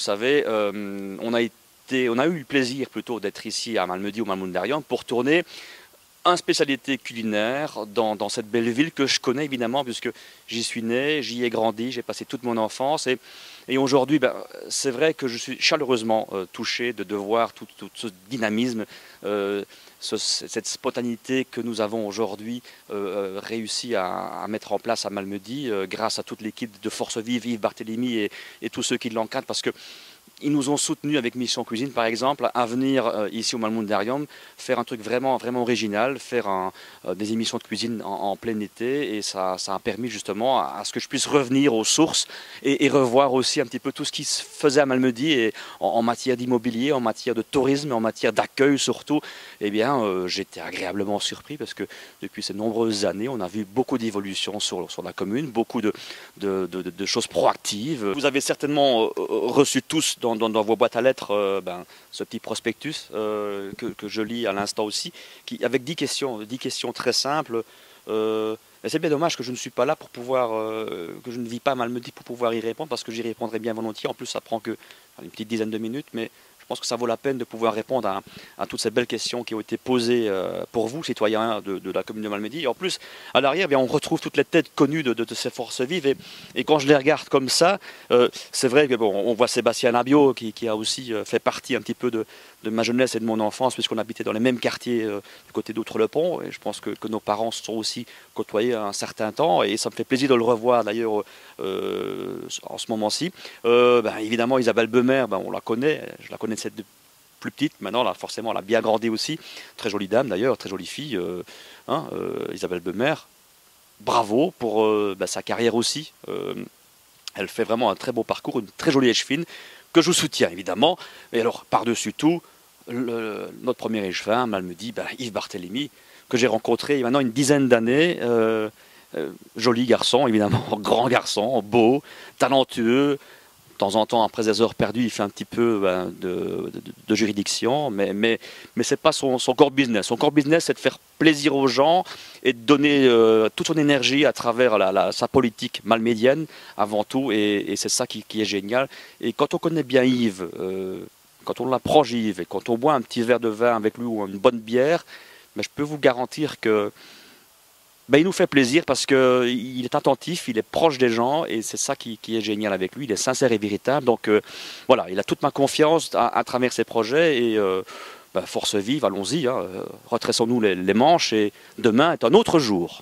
savez, on a eu le plaisir plutôt d'être ici à Malmedy, au Malmundarium, pour tourner une spécialité culinaire dans cette belle ville que je connais évidemment, puisque j'y suis né, j'y ai grandi, j'ai passé toute mon enfance. Et aujourd'hui, c'est vrai que je suis chaleureusement touché de voir tout ce dynamisme, cette spontanéité que nous avons aujourd'hui réussi à mettre en place à Malmedy, grâce à toute l'équipe de Force Vive, Yves Barthélémy et tous ceux qui l'encadrent, parce que ils nous ont soutenus avec Mission Cuisine, par exemple, à venir ici au Malmundarium faire un truc vraiment, vraiment original, faire des émissions de cuisine en plein été. Et ça a permis justement à ce que je puisse revenir aux sources et revoir aussi un petit peu tout ce qui se faisait à Malmedy et en matière d'immobilier, en matière de tourisme, en matière d'accueil surtout. Eh bien, j'étais agréablement surpris parce que depuis ces nombreuses années, on a vu beaucoup d'évolutions sur la commune, beaucoup de choses proactives. Vous avez certainement reçu tous dans vos boîtes à lettres ce petit prospectus que je lis à l'instant aussi, avec 10 questions très simples. C'est bien dommage que je ne suis pas là pour pouvoir, que je ne vis pas à Malmedy pour pouvoir y répondre, parce que j'y répondrai bien volontiers. En plus, ça prend que une petite dizaine de minutes, mais je pense que ça vaut la peine de pouvoir répondre à toutes ces belles questions qui ont été posées pour vous, citoyens de la commune de Malmedy. Et en plus, à l'arrière, on retrouve toutes les têtes connues de ces forces vives. Et quand je les regarde comme ça, c'est vrai que on voit Sébastien Abiot qui a aussi fait partie un petit peu de ma jeunesse et de mon enfance, puisqu'on habitait dans les mêmes quartiers du côté d'Outre-le-Pont. Et je pense que nos parents se sont aussi côtoyés un certain temps. Et ça me fait plaisir de le revoir d'ailleurs en ce moment-ci. Évidemment, Isabelle Beumer, on la connaît, je la connais de plus petite. Maintenant, là, forcément, elle a bien grandi aussi. Très jolie dame d'ailleurs, très jolie fille, Isabelle Beumer. Bravo pour sa carrière aussi. Elle fait vraiment un très beau parcours, une très jolie échevine, que je vous soutiens évidemment. Et alors, par-dessus tout, notre premier échevin, Malmedy, Yves Barthélémy, que j'ai rencontré il y a maintenant une dizaine d'années. Joli garçon, évidemment, grand garçon, beau, talentueux. De temps en temps, après des heures perdues, il fait un petit peu de juridiction, mais ce n'est pas son core business. Son core business, c'est de faire plaisir aux gens et de donner toute son énergie à travers sa politique malmédienne, avant tout, et c'est ça qui est génial. Et quand on connaît bien Yves, quand on l'approche Yves, et quand on boit un petit verre de vin avec lui ou une bonne bière, je peux vous garantir que il nous fait plaisir parce qu'il est attentif, il est proche des gens et c'est ça qui est génial avec lui, il est sincère et véritable. Donc voilà, il a toute ma confiance à travers ses projets et force vive, allons-y, retressons-nous les manches et demain est un autre jour.